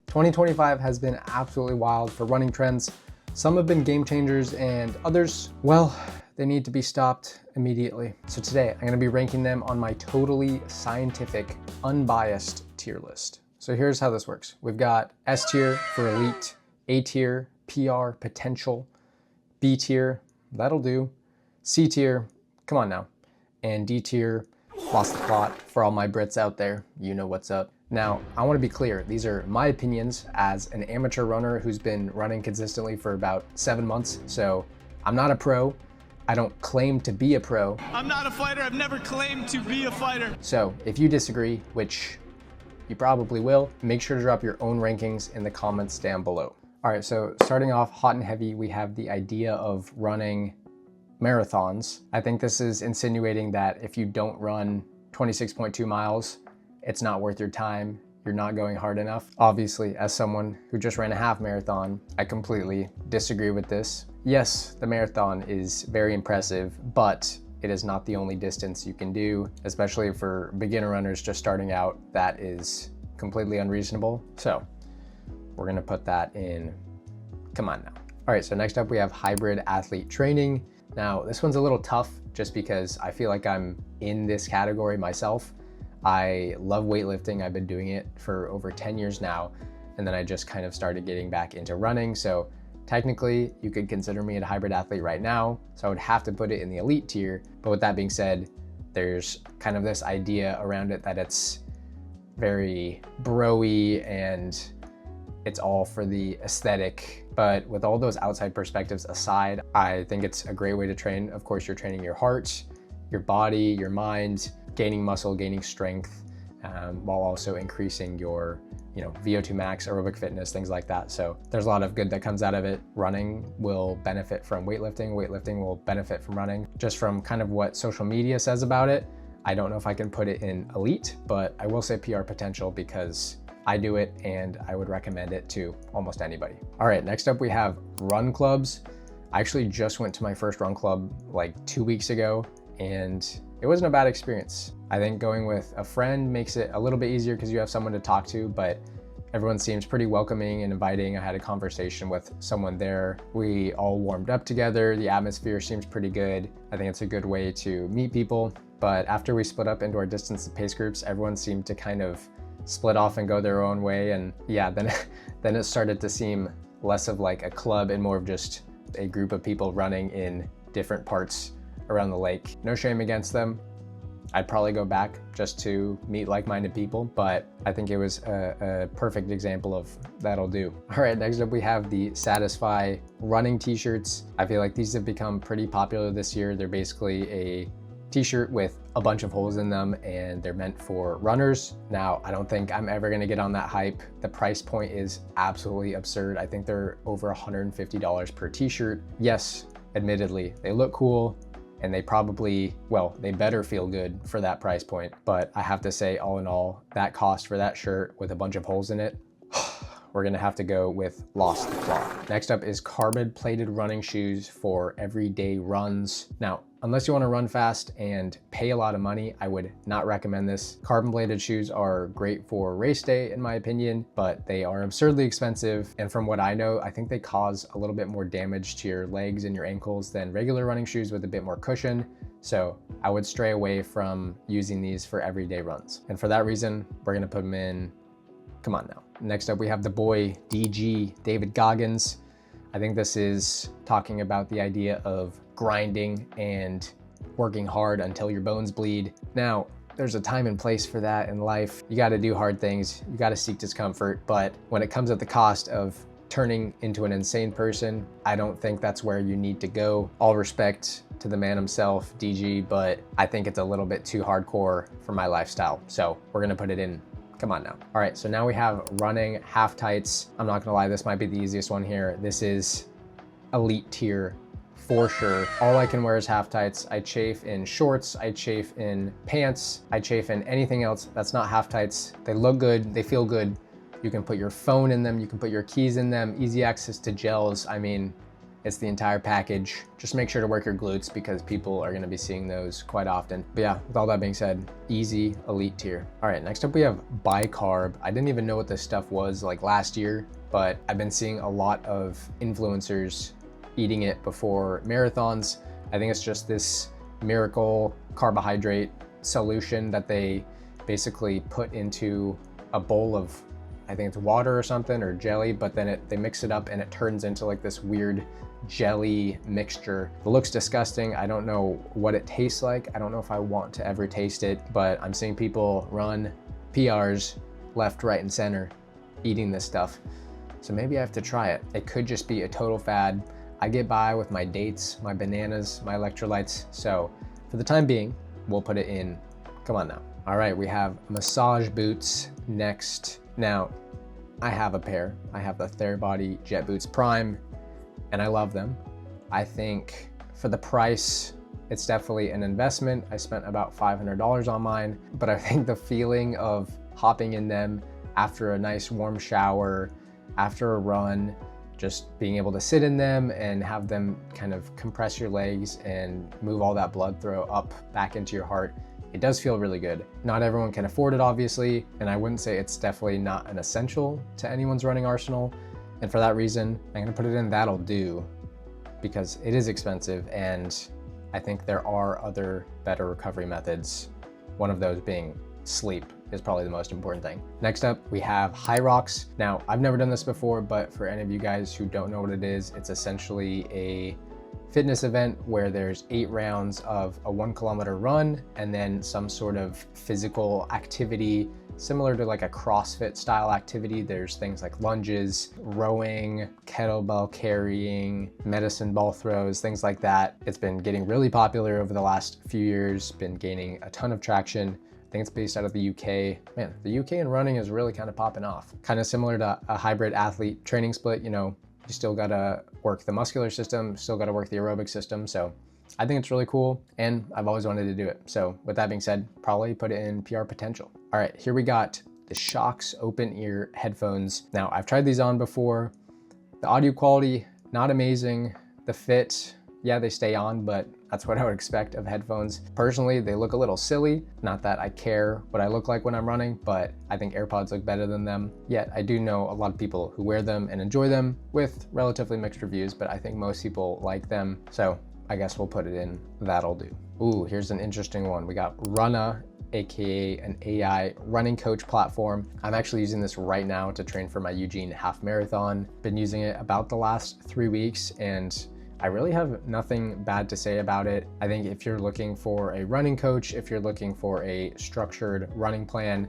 2025 has been absolutely wild for running trends. Some have been game changers and others, well, they need to be stopped immediately. So today I'm gonna be ranking them on my totally scientific, unbiased tier list. So here's how this works. We've got S tier for elite, A tier, PR, potential, B tier, that'll do, C tier, come on now, and D tier, lost the plot. For all my Brits out there, you know what's up. Now, I want to be clear, these are my opinions as an amateur runner who's been running consistently for about 7 months. So I'm not a pro. I don't claim to be a pro. I'm not a fighter. I've never claimed to be a fighter. So if you disagree, which you probably will, make sure to drop your own rankings in the comments down below. All right, so starting off hot and heavy, we have the idea of running marathons. I think this is insinuating that if you don't run 26.2 miles, it's not worth your time. You're not going hard enough. Obviously, as someone who just ran a half marathon, I completely disagree with this. Yes, the marathon is very impressive, but it is not the only distance you can do, especially for beginner runners just starting out. That is completely unreasonable. So we're gonna put that in, come on now. All right, so next up we have hybrid athlete training. Now, this one's a little tough just because I feel like I'm in this category myself. I love weightlifting. I've been doing it for over 10 years now. And then I just kind of started getting back into running. So technically you could consider me a hybrid athlete right now. So I would have to put it in the elite tier. But with that being said, there's kind of this idea around it that it's very bro-y and it's all for the aesthetic. But with all those outside perspectives aside, I think it's a great way to train. Of course, you're training your heart, your body, your mind, gaining muscle, gaining strength, while also increasing your, VO2 max, aerobic fitness, things like that. So there's a lot of good that comes out of it. Running will benefit from weightlifting. Weightlifting will benefit from running. Just from kind of what social media says about it, I don't know if I can put it in elite, but I will say PR potential because I do it and I would recommend it to almost anybody. All right, next up we have run clubs. I actually just went to my first run club like 2 weeks ago and it wasn't a bad experience. I think going with a friend makes it a little bit easier because you have someone to talk to, but everyone seems pretty welcoming and inviting. I had a conversation with someone there. We all warmed up together. The atmosphere seems pretty good. I think it's a good way to meet people. But after we split up into our distance and pace groups, everyone seemed to kind of split off and go their own way. And yeah, then it started to seem less of like a club and more of just a group of people running in different parts around the lake. No shame against them. I'd probably go back just to meet like-minded people, but I think it was a perfect example of that'll do. All right, next up we have the Satisfy running t-shirts. I feel like these have become pretty popular this year. They're basically a t-shirt with a bunch of holes in them and they're meant for runners. Now, I don't think I'm ever gonna get on that hype. The price point is absolutely absurd. I think they're over $150 per t-shirt. Yes, admittedly, they look cool and they probably, well, they better feel good for that price point. But I have to say, all in all, that cost for that shirt with a bunch of holes in it, we're gonna have to go with lost the plot. Next up is carbon plated running shoes for everyday runs. Now, unless you wanna run fast and pay a lot of money, I would not recommend this. Carbon plated shoes are great for race day, in my opinion, but they are absurdly expensive. And from what I know, I think they cause a little bit more damage to your legs and your ankles than regular running shoes with a bit more cushion. So I would stray away from using these for everyday runs. And for that reason, we're gonna put them in, come on now. Next up, we have the boy DG, David Goggins. I think this is talking about the idea of grinding and working hard until your bones bleed. Now, there's a time and place for that in life. You gotta do hard things, you gotta seek discomfort, but when it comes at the cost of turning into an insane person, I don't think that's where you need to go. All respect to the man himself, DG, but I think it's a little bit too hardcore for my lifestyle. So we're gonna put it in. Come on now. All right, so now we have running half tights. I'm not gonna lie, this might be the easiest one here. This is elite tier for sure. All I can wear is half tights. I chafe in shorts, I chafe in pants, I chafe in anything else that's not half tights. They look good, they feel good. You can put your phone in them, you can put your keys in them, easy access to gels. I mean, It's the entire package. Just make sure to work your glutes because people are gonna be seeing those quite often. But yeah, with all that being said, easy, elite tier. All right, next up we have bicarb. I didn't even know what this stuff was like last year, but I've been seeing a lot of influencers eating it before marathons. I think it's just this miracle carbohydrate solution that they basically put into a bowl of, I think it's water or something, or jelly, but then they mix it up and it turns into like this weird jelly mixture. It looks disgusting. I don't know what it tastes like. I don't know if I want to ever taste it, but I'm seeing people run PRs left, right, and center eating this stuff. So maybe I have to try it. It could just be a total fad. I get by with my dates, my bananas, my electrolytes. So for the time being, we'll put it in. Come on now. All right, we have massage boots next. Now, I have a pair. I have the Therabody Jet Boots Prime, and I love them. I think for the price, it's definitely an investment. I spent about $500 on mine, but I think the feeling of hopping in them after a nice warm shower, after a run, just being able to sit in them and have them kind of compress your legs and move all that blood flow up back into your heart, it does feel really good. Not everyone can afford it, obviously, and I wouldn't say it's definitely not an essential to anyone's running arsenal. And for that reason, I'm gonna put it in That'll Do because it is expensive, and I think there are other better recovery methods. One of those being sleep is probably the most important thing. Next up, we have High Rocks. Now, I've never done this before, but for any of you guys who don't know what it is, it's essentially a fitness event where there's 8 rounds of a 1 kilometer run and then some sort of physical activity similar to like a CrossFit style activity. There's things like lunges, rowing, kettlebell carrying, medicine ball throws, things like that. It's been getting really popular over the last few years, been gaining a ton of traction. I think it's based out of the UK. Man, the UK and running is really kind of popping off. Kind of similar to a hybrid athlete training split, you know, you still gotta work the muscular system, still gotta work the aerobic system. So I think it's really cool and I've always wanted to do it. So with that being said, probably put it in PR potential. All right, here we got the Shox open ear headphones. Now I've tried these on before. The audio quality, not amazing. The fit, yeah, they stay on, but that's what I would expect of headphones. Personally, they look a little silly. Not that I care what I look like when I'm running, but I think AirPods look better than them. Yet I do know a lot of people who wear them and enjoy them with relatively mixed reviews, but I think most people like them. So I guess we'll put it in That'll Do. Ooh, here's an interesting one. We got Runna, aka an AI running coach platform. I'm actually using this right now to train for my Eugene half marathon. Been using it about the last 3 weeks and I really have nothing bad to say about it. I think if you're looking for a running coach, if you're looking for a structured running plan,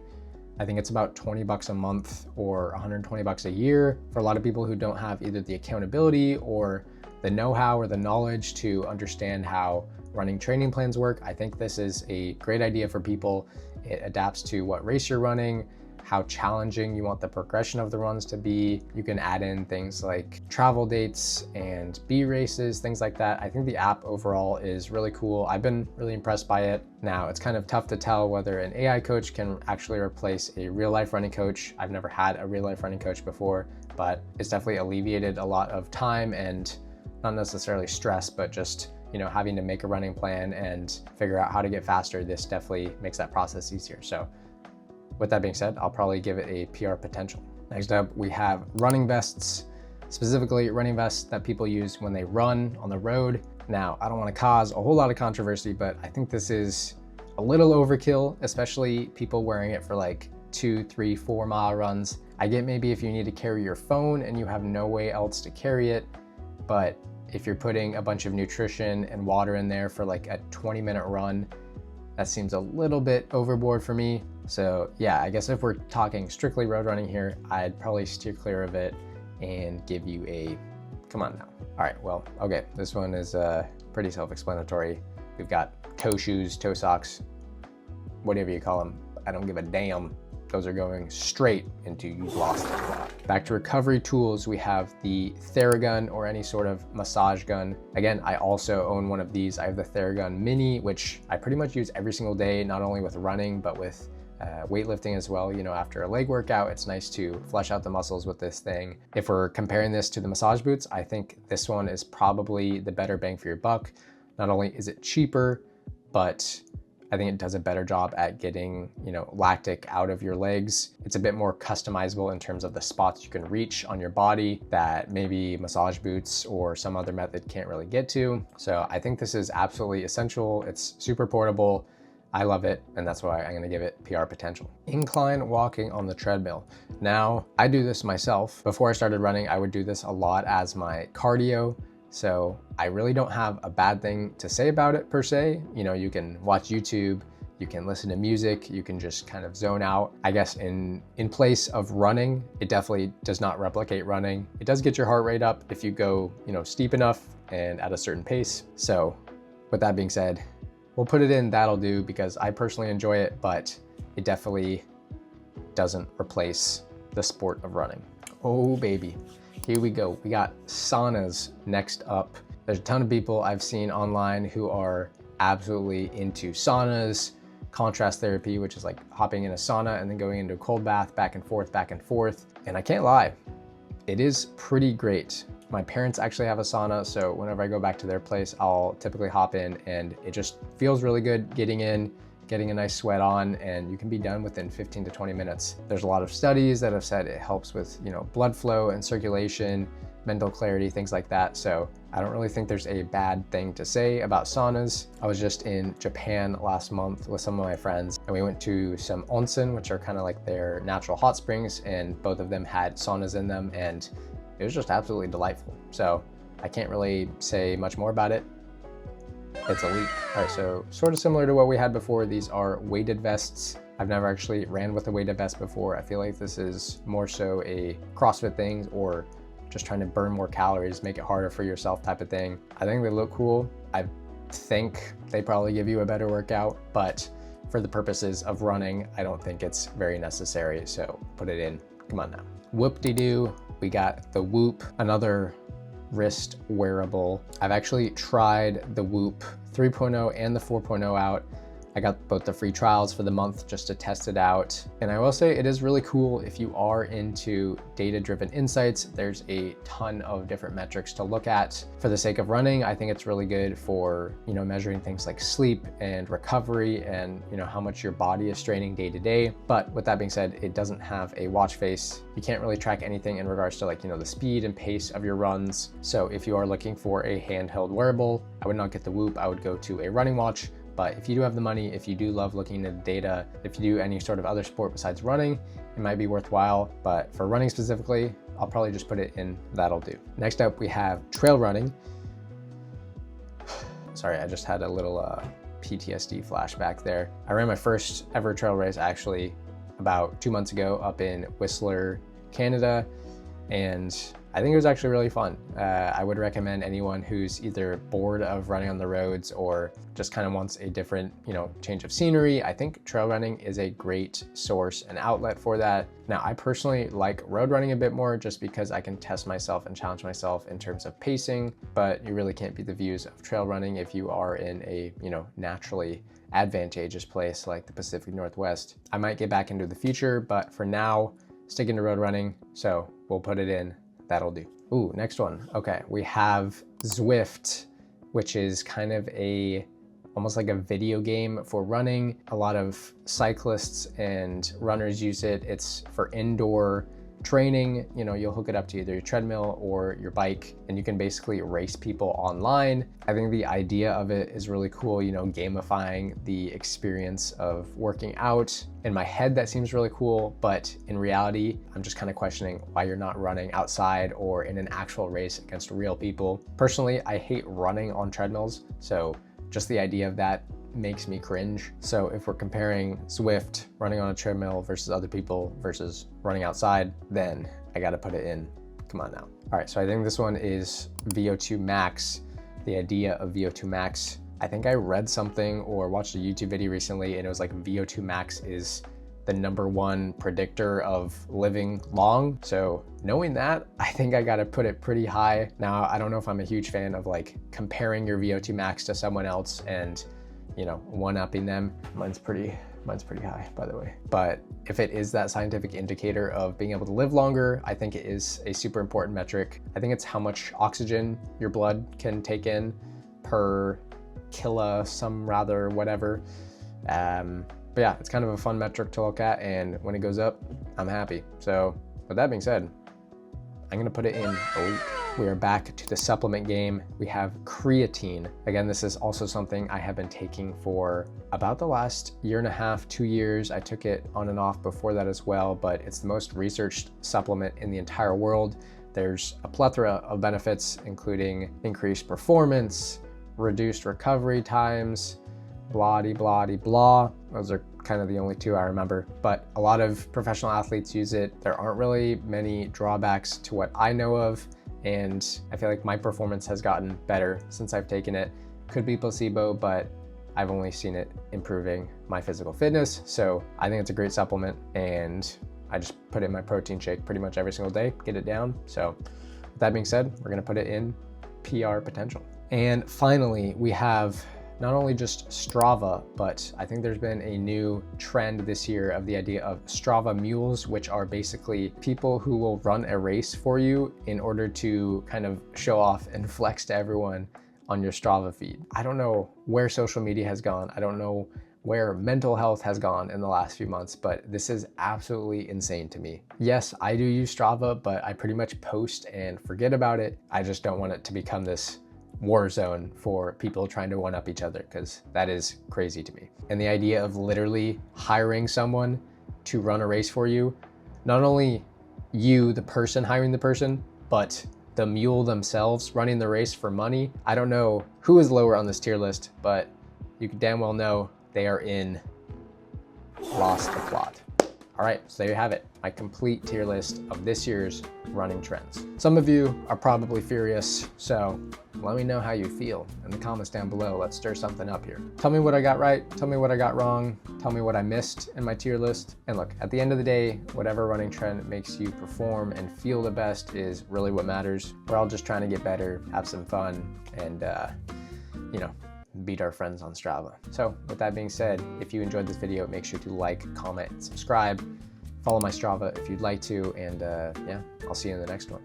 I think it's about 20 bucks a month or 120 bucks a year. For a lot of people who don't have either the accountability or the know-how or the knowledge to understand how running training plans work, I think this is a great idea for people. It adapts to what race you're running, how challenging you want the progression of the runs to be. You can add in things like travel dates and B races, things like that. I think the app overall is really cool. I've been really impressed by it. Now, it's kind of tough to tell whether an AI coach can actually replace a real life running coach. I've never had a real life running coach before, but it's definitely alleviated a lot of time and not necessarily stress, but just, you know, having to make a running plan and figure out how to get faster. This definitely makes that process easier. So with that being said, I'll probably give it a PR potential. Next up, we have running vests, specifically running vests that people use when they run on the road. Now, I don't want to cause a whole lot of controversy, but I think this is a little overkill, especially people wearing it for like 2, 3, 4 mile runs. I get maybe if you need to carry your phone and you have no way else to carry it, but if you're putting a bunch of nutrition and water in there for like a 20-minute run, that seems a little bit overboard for me. So yeah, I guess if we're talking strictly road running here, I'd probably steer clear of it and give you a, come on now. All right, well, okay, this one is pretty self-explanatory. We've got toe shoes, toe socks, whatever you call them. I don't give a damn. Those are going straight into you've lost it. Back to recovery tools, we have the Theragun or any sort of massage gun. Again, I also own one of these. I have the Theragun Mini, which I pretty much use every single day, not only with running, but with weightlifting as well. You know, after a leg workout, it's nice to flesh out the muscles with this thing. If we're comparing this to the massage boots, I think this one is probably the better bang for your buck. Not only is it cheaper, but I think it does a better job at getting, you know, lactic out of your legs. It's a bit more customizable in terms of the spots you can reach on your body that maybe massage boots or some other method can't really get to. So I think this is absolutely essential. It's super portable. I love it, and that's why I'm gonna give it PR potential. Incline walking on the treadmill. Now, I do this myself. Before I started running, I would do this a lot as my cardio. So I really don't have a bad thing to say about it per se. You know, you can watch YouTube, you can listen to music, you can just kind of zone out. I guess in place of running, it definitely does not replicate running. It does get your heart rate up if you go, you know, steep enough and at a certain pace. So with that being said, we'll put it in that'll do because I personally enjoy it, but it definitely doesn't replace the sport of running. Oh baby. Here we go. We got saunas next up. There's a ton of people I've seen online who are absolutely into saunas, contrast therapy, which is like hopping in a sauna and then going into a cold bath, back and forth, back and forth. And I can't lie, it is pretty great. My parents actually have a sauna, so whenever I go back to their place, I'll typically hop in and it just feels really good getting in, getting a nice sweat on, and you can be done within 15 to 20 minutes. There's a lot of studies that have said it helps with, you know, blood flow and circulation, mental clarity, things like that. So I don't really think there's a bad thing to say about saunas. I was just in Japan last month with some of my friends, and we went to some onsen, which are kind of like their natural hot springs, and both of them had saunas in them, and it was just absolutely delightful. So I can't really say much more about it. It's elite. All right, so sort of similar to what we had before, these are weighted vests. I've never actually ran with a weighted vest before. I feel like this is more so a CrossFit thing or just trying to burn more calories, make it harder for yourself type of thing. I think they look cool. I think they probably give you a better workout, but for the purposes of running, I don't think it's very necessary. So put it in, come on now. Whoop-de-doo, we got the Whoop, another wrist wearable. I've actually tried the Whoop 3.0 and the 4.0 out. I got both the free trials for the month just to test it out. And I will say it is really cool if you are into data-driven insights. There's a ton of different metrics to look at. For the sake of running, I think it's really good for, you know, measuring things like sleep and recovery and, you know, how much your body is straining day to day. But with that being said, it doesn't have a watch face. You can't really track anything in regards to, like, you know, the speed and pace of your runs. So if you are looking for a handheld wearable, I would not get the Whoop. I would go to a running watch. But if you do have the money, if you do love looking at the data, if you do any sort of other sport besides running, it might be worthwhile. But for running specifically, I'll probably just put it in that'll do. Next up, we have trail running. Sorry, I just had a little PTSD flashback there. I ran my first ever trail race actually about 2 months ago up in Whistler, Canada. And I think it was actually really fun. I would recommend anyone who's either bored of running on the roads or just kind of wants a different, you know, change of scenery. I think trail running is a great source and outlet for that. Now, I personally like road running a bit more just because I can test myself and challenge myself in terms of pacing, but you really can't beat the views of trail running if you are in a, you know, naturally advantageous place like the Pacific Northwest. I might get back into the future, but for now, sticking to road running. So we'll put it in. That'll do. Ooh, next one. Okay, we have Zwift, which is kind of almost like a video game for running. A lot of cyclists and runners use it. It's for indoor training. You know, you'll hook it up to either your treadmill or your bike, and you can basically race people online. I think the idea of it is really cool, you know, gamifying the experience of working out. In my head, that seems really cool, but in reality, I'm just kind of questioning why you're not running outside or in an actual race against real people. Personally, I hate running on treadmills, so just the idea of that makes me cringe. So if we're comparing Zwift, running on a treadmill versus other people versus running outside, then I gotta put it in. Come on now. All right, so I think this one is VO2 max. The idea of VO2 max, I think I read something or watched a YouTube video recently and it was like VO2 max is the #1 predictor of living long. So knowing that, I think I gotta put it pretty high. Now, I don't know if I'm a huge fan of like comparing your VO2 max to someone else and, you know, one-upping them. Mine's pretty Mine's pretty high, by the way. But if it is that scientific indicator of being able to live longer, I think it is a super important metric. I think it's how much oxygen your blood can take in per whatever. But yeah, it's kind of a fun metric to look at, and when it goes up, I'm happy. So with that being said, I'm gonna put it in elite. We are back to the supplement game. We have creatine. Again, this is also something I have been taking for about the last 1.5 to 2 years. I took it on and off before that as well, but it's the most researched supplement in the entire world. There's a plethora of benefits, including increased performance, reduced recovery times, blah. Those are kind of the only 2 I remember, but a lot of professional athletes use it. There aren't really many drawbacks to what I know of, and I feel like my performance has gotten better since I've taken it. Could be placebo, but I've only seen it improving my physical fitness. So I think it's a great supplement, and I just put it in my protein shake pretty much every single day, get it down. So with that being said, we're gonna put it in PR potential. And finally, we have not only just Strava, but I think there's been a new trend this year of the idea of Strava mules, which are basically people who will run a race for you in order to kind of show off and flex to everyone on your Strava feed. I don't know where social media has gone. I don't know where mental health has gone in the last few months, but this is absolutely insane to me. Yes, I do use Strava, but I pretty much post and forget about it. I just don't want it to become this war zone for people trying to one-up each other, because that is crazy to me. And the idea of literally hiring someone to run a race for you, not only you, the person hiring the person, but the mule themselves running the race for money. I don't know who is lower on this tier list, but you can damn well know they are in lost the plot. All right, so there you have it, my complete tier list of this year's running trends. Some of you are probably furious, so let me know how you feel in the comments down below. Let's stir something up here. Tell me what I got right, tell me what I got wrong, tell me what I missed in my tier list. And look, at the end of the day, whatever running trend makes you perform and feel the best is really what matters. We're all just trying to get better, have some fun, and beat our friends on Strava. So with that being said, if you enjoyed this video, make sure to like, comment, and subscribe. Follow my Strava if you'd like to, and yeah, I'll see you in the next one.